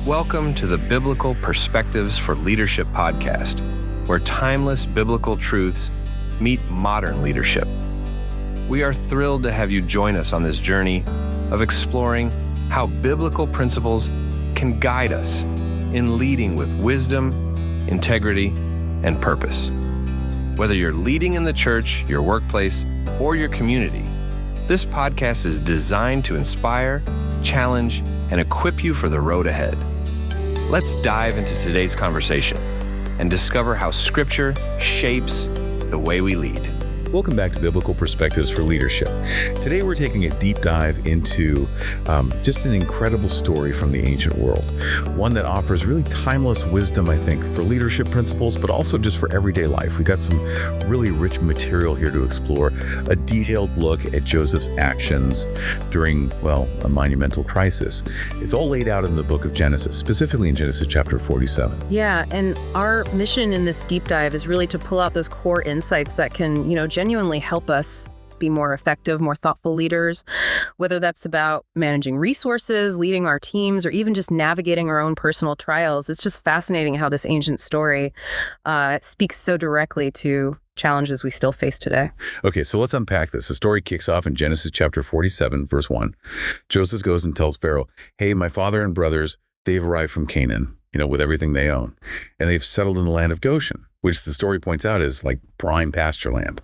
Welcome to the Biblical Perspectives for Leadership podcast, where timeless biblical truths meet modern leadership. We are thrilled to have you join us on this journey of exploring how biblical principles can guide us in leading with wisdom, integrity, and purpose. Whether you're leading in the church, your workplace, or your community, this podcast is designed to inspire, challenge, and equip you for the road ahead. Let's dive into today's conversation and discover how Scripture shapes the way we lead. Welcome back to Biblical Perspectives for Leadership. Today we're taking a deep dive into just an incredible story from the ancient world. One that offers really timeless wisdom, I think, for leadership principles, but also just for everyday life. We got some really rich material here to explore. A detailed look at Joseph's actions during, a monumental crisis. It's all laid out in the book of Genesis, specifically in Genesis chapter 47. Yeah, and our mission in this deep dive is really to pull out those core insights that can, genuinely help us be more effective, more thoughtful leaders, whether that's about managing resources, leading our teams, or even just navigating our own personal trials. It's just fascinating how this ancient story speaks so directly to challenges we still face today. Okay, so let's unpack this. The story kicks off in Genesis chapter 47, verse 1. Joseph goes and tells Pharaoh, hey, my father and brothers, they've arrived from Canaan, with everything they own. And they've settled in the land of Goshen, which the story points out is like prime pasture land.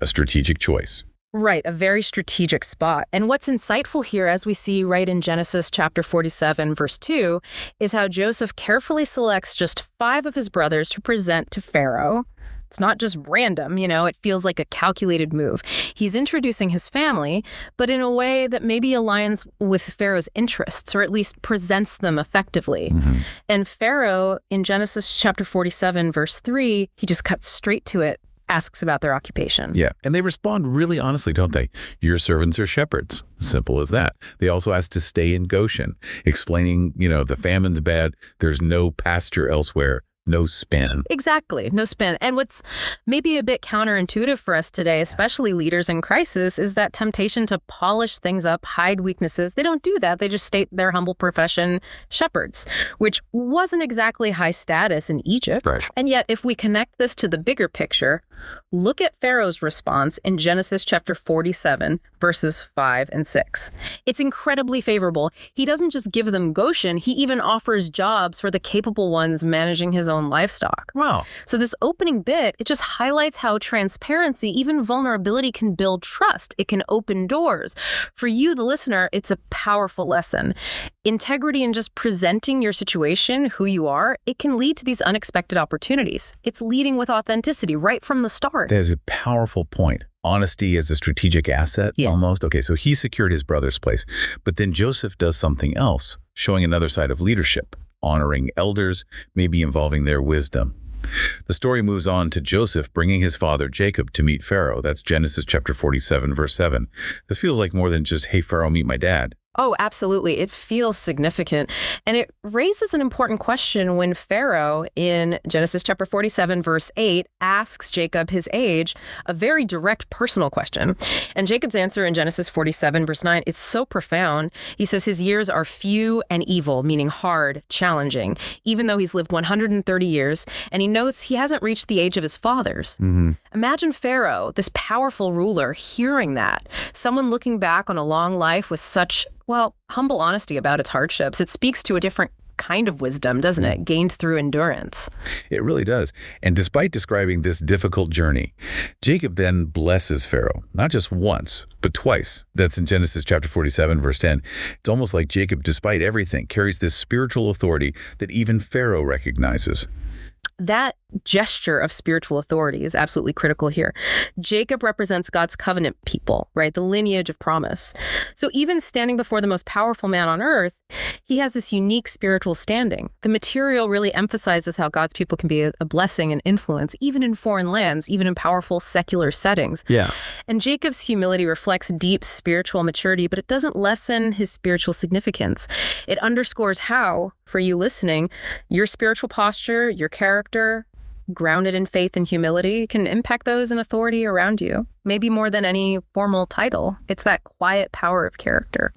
A strategic choice. Right, a very strategic spot. And what's insightful here, as we see right in Genesis chapter 47, verse 2, is how Joseph carefully selects just 5 of his brothers to present to Pharaoh. It's not just random, it feels like a calculated move. He's introducing his family, but in a way that maybe aligns with Pharaoh's interests, or at least presents them effectively. Mm-hmm. And Pharaoh, in Genesis chapter 47, verse 3, he just cuts straight to it, asks about their occupation. Yeah, and they respond really honestly, don't they? Your servants are shepherds. Simple as that. They also ask to stay in Goshen, explaining, the famine's bad, there's no pasture elsewhere. No spin. Exactly. No spin. And what's maybe a bit counterintuitive for us today, especially leaders in crisis, is that temptation to polish things up, hide weaknesses. They don't do that. They just state their humble profession, shepherds, which wasn't exactly high status in Egypt. Right. And yet, if we connect this to the bigger picture, look at Pharaoh's response in Genesis chapter 47, verses 5 and 6. It's incredibly favorable. He doesn't just give them Goshen, he even offers jobs for the capable ones managing his own livestock. Wow. So this opening bit, it just highlights how transparency, even vulnerability, can build trust. It can open doors. For you, the listener, it's a powerful lesson. Integrity in just presenting your situation, who you are, it can lead to these unexpected opportunities. It's leading with authenticity right from the start. That is a powerful point. Honesty as a strategic asset, almost. Okay, so he secured his brother's place. But then Joseph does something else, showing another side of leadership, honoring elders, maybe involving their wisdom. The story moves on to Joseph bringing his father Jacob to meet Pharaoh. That's Genesis chapter 47, verse 7. This feels like more than just, hey, Pharaoh, meet my dad. Oh, absolutely. It feels significant. And it raises an important question when Pharaoh, in Genesis chapter 47, verse 8, asks Jacob his age, a very direct personal question. And Jacob's answer in Genesis 47, verse 9, it's so profound. He says his years are few and evil, meaning hard, challenging, even though he's lived 130 years, and he knows he hasn't reached the age of his fathers. Mm-hmm. Imagine Pharaoh, this powerful ruler, hearing that. Someone looking back on a long life with such humble honesty about its hardships. It speaks to a different kind of wisdom, doesn't it? Gained through endurance. It really does. And despite describing this difficult journey, Jacob then blesses Pharaoh, not just once, but twice. That's in Genesis chapter 47, verse 10. It's almost like Jacob, despite everything, carries this spiritual authority that even Pharaoh recognizes. That gesture of spiritual authority is absolutely critical here. Jacob represents God's covenant people, right? The lineage of promise. So even standing before the most powerful man on earth, he has this unique spiritual standing. The material really emphasizes how God's people can be a blessing and influence, even in foreign lands, even in powerful secular settings. Yeah. And Jacob's humility reflects deep spiritual maturity, but it doesn't lessen his spiritual significance. It underscores how, for you listening, your spiritual posture, your character, grounded in faith and humility, can impact those in authority around you. Maybe more than any formal title. It's that quiet power of character.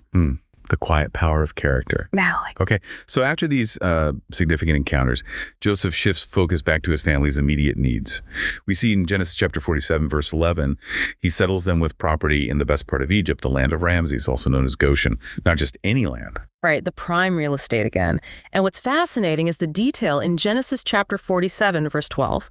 The quiet power of character. Okay, so after these significant encounters, Joseph shifts focus back to his family's immediate needs. We see in Genesis chapter 47, verse 11, he settles them with property in the best part of Egypt, the land of Ramses, also known as Goshen, not just any land. Right, the prime real estate again. And what's fascinating is the detail in Genesis chapter 47, verse 12.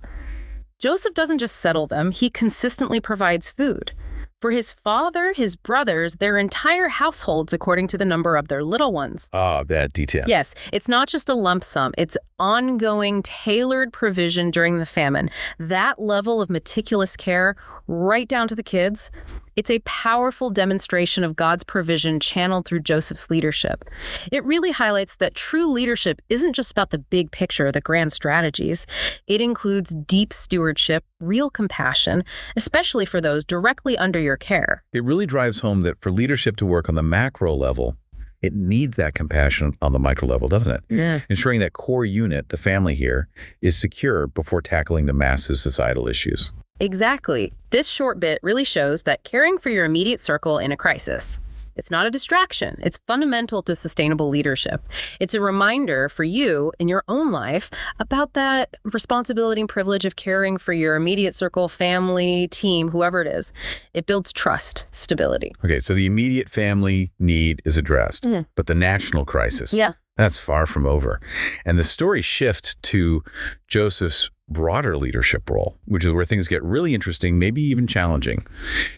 Joseph doesn't just settle them, he consistently provides food. For his father, his brothers, their entire households according to the number of their little ones. That detail. Yes, it's not just a lump sum. It's ongoing, tailored provision during the famine. That level of meticulous care, right down to the kids, it's a powerful demonstration of God's provision channeled through Joseph's leadership. It really highlights that true leadership isn't just about the big picture, the grand strategies. It includes deep stewardship, real compassion, especially for those directly under your care. It really drives home that for leadership to work on the macro level, it needs that compassion on the micro level, doesn't it? Yeah. Ensuring that core unit, the family here, is secure before tackling the massive societal issues. Exactly. This short bit really shows that caring for your immediate circle in a crisis, it's not a distraction. It's fundamental to sustainable leadership. It's a reminder for you in your own life about that responsibility and privilege of caring for your immediate circle, family, team, whoever it is. It builds trust, stability. Okay, so the immediate family need is addressed, but the national crisis, that's far from over. And the story shifts to Joseph's broader leadership role, which is where things get really interesting, maybe even challenging.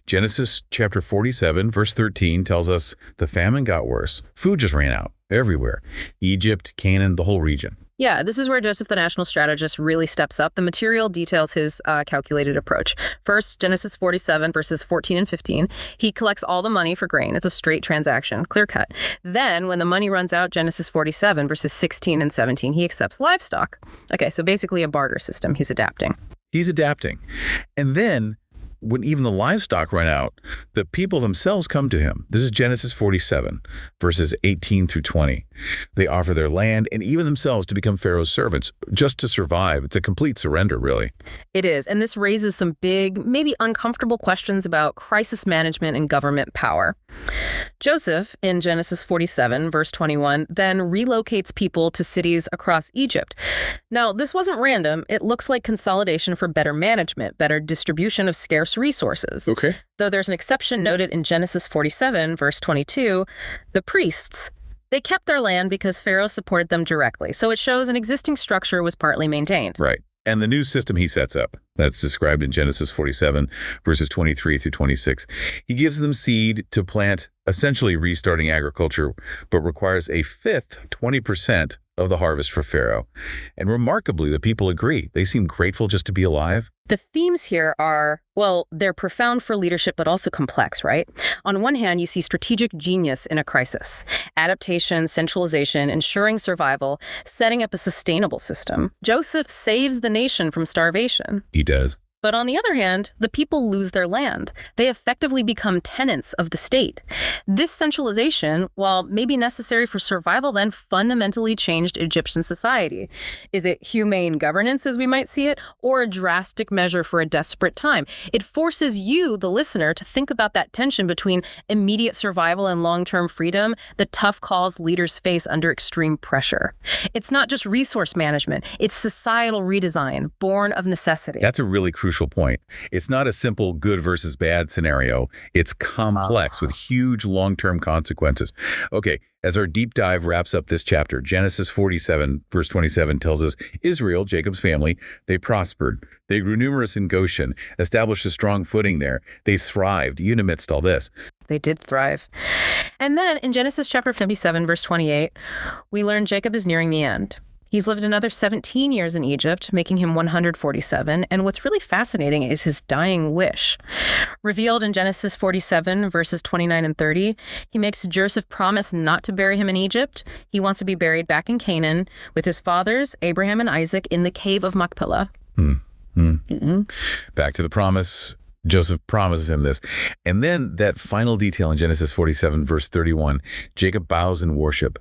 Genesis chapter 47, verse 13 tells us the famine got worse. Food just ran out everywhere. Egypt, Canaan, the whole region. Yeah, this is where Joseph, the national strategist, really steps up. The material details his calculated approach. First, Genesis 47, verses 14 and 15. He collects all the money for grain. It's a straight transaction, clear cut. Then, when the money runs out, Genesis 47, verses 16 and 17, he accepts livestock. Okay, so basically a barter system. He's adapting. And then, when even the livestock run out, the people themselves come to him. This is Genesis 47, verses 18 through 20. They offer their land and even themselves to become Pharaoh's servants, just to survive. It's a complete surrender, really. It is, and this raises some big, maybe uncomfortable questions about crisis management and government power. Joseph, in Genesis 47, verse 21, then relocates people to cities across Egypt. Now, this wasn't random. It looks like consolidation for better management, better distribution of scarce resources. Okay. Though there's an exception noted in Genesis 47, verse 22, the priests, they kept their land because Pharaoh supported them directly. So it shows an existing structure was partly maintained. Right. And the new system he sets up, that's described in Genesis 47, verses 23 through 26. He gives them seed to plant, essentially restarting agriculture, but requires a fifth, 20% of the harvest for Pharaoh. And remarkably, the people agree. They seem grateful just to be alive. The themes here are, well, they're profound for leadership, but also complex, right? On one hand, you see strategic genius in a crisis, adaptation, centralization, ensuring survival, setting up a sustainable system. Joseph saves the nation from starvation. He does. But on the other hand, the people lose their land. They effectively become tenants of the state. This centralization, while maybe necessary for survival, then fundamentally changed Egyptian society. Is it humane governance as we might see it, or a drastic measure for a desperate time? It forces you, the listener, to think about that tension between immediate survival and long-term freedom, the tough calls leaders face under extreme pressure. It's not just resource management, it's societal redesign, born of necessity. That's a really crucial point. It's not a simple good versus bad scenario. It's complex with huge long-term consequences. Okay, as our deep dive wraps up this chapter, Genesis 47, verse 27 tells us, Israel, Jacob's family, they prospered. They grew numerous in Goshen, established a strong footing there. They thrived, even amidst all this. They did thrive. And then in Genesis chapter 57, verse 28, we learn Jacob is nearing the end. He's lived another 17 years in Egypt, making him 147. And what's really fascinating is his dying wish. Revealed in Genesis 47, verses 29 and 30, he makes Joseph promise not to bury him in Egypt. He wants to be buried back in Canaan with his fathers, Abraham and Isaac, in the cave of Machpelah. Back to the promise. Joseph promises him this. And then that final detail in Genesis 47, verse 31, Jacob bows in worship,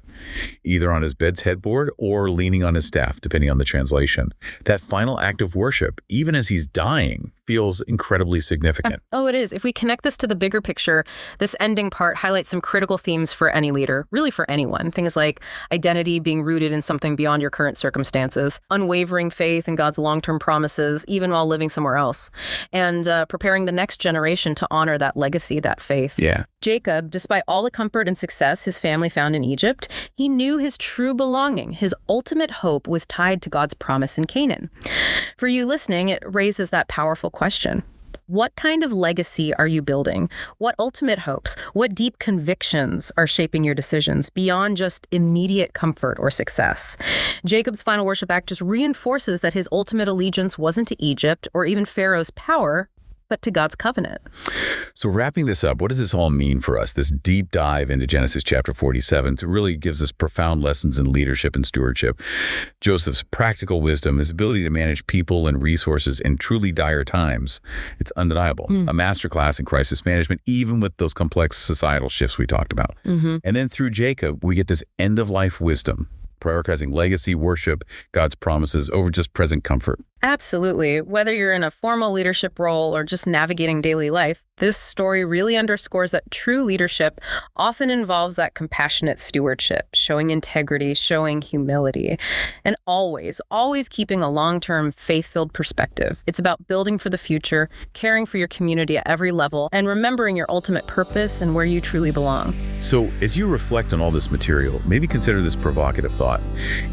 either on his bed's headboard or leaning on his staff, depending on the translation. That final act of worship, even as he's dying, feels incredibly significant. Oh, it is. If we connect this to the bigger picture, this ending part highlights some critical themes for any leader, really for anyone. Things like identity being rooted in something beyond your current circumstances, unwavering faith in God's long-term promises, even while living somewhere else, and preparing the next generation to honor that legacy, that faith. Yeah. Jacob, despite all the comfort and success his family found in Egypt, he knew his true belonging. His ultimate hope was tied to God's promise in Canaan. For you listening, it raises that powerful question. What kind of legacy are you building? What ultimate hopes, what deep convictions are shaping your decisions beyond just immediate comfort or success? Jacob's final worship act just reinforces that his ultimate allegiance wasn't to Egypt or even Pharaoh's power, but to God's covenant. So wrapping this up, what does this all mean for us? This deep dive into Genesis chapter 47 really gives us profound lessons in leadership and stewardship. Joseph's practical wisdom, his ability to manage people and resources in truly dire times, it's undeniable. A masterclass in crisis management, even with those complex societal shifts we talked about. And then through Jacob, we get this end-of-life wisdom, prioritizing legacy, worship, God's promises over just present comfort. Absolutely. Whether you're in a formal leadership role or just navigating daily life, this story really underscores that true leadership often involves that compassionate stewardship, showing integrity, showing humility, and always keeping a long-term, faith-filled perspective. It's about building for the future, caring for your community at every level, and remembering your ultimate purpose and where you truly belong. So as you reflect on all this material, maybe consider this provocative thought.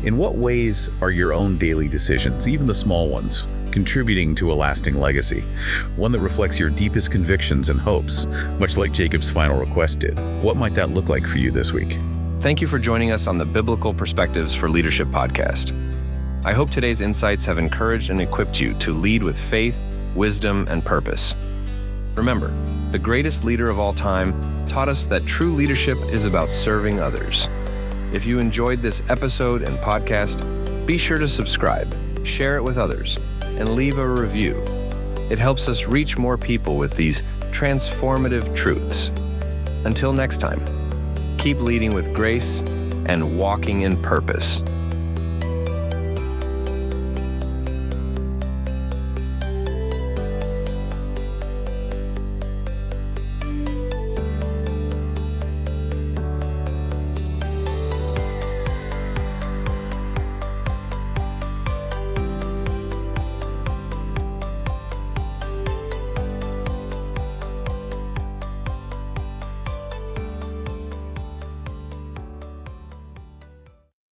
In what ways are your own daily decisions, even the small ones, contributing to a lasting legacy? One that reflects your deepest convictions and hopes, much like Jacob's final request did. What might that look like for you this week? Thank you for joining us on the Biblical Perspectives for Leadership podcast. I hope today's insights have encouraged and equipped you to lead with faith, wisdom, and purpose. Remember, the greatest leader of all time taught us that true leadership is about serving others. If you enjoyed this episode and podcast, be sure to subscribe, share it with others, and leave a review. It helps us reach more people with these transformative truths. Until next time, keep leading with grace and walking in purpose.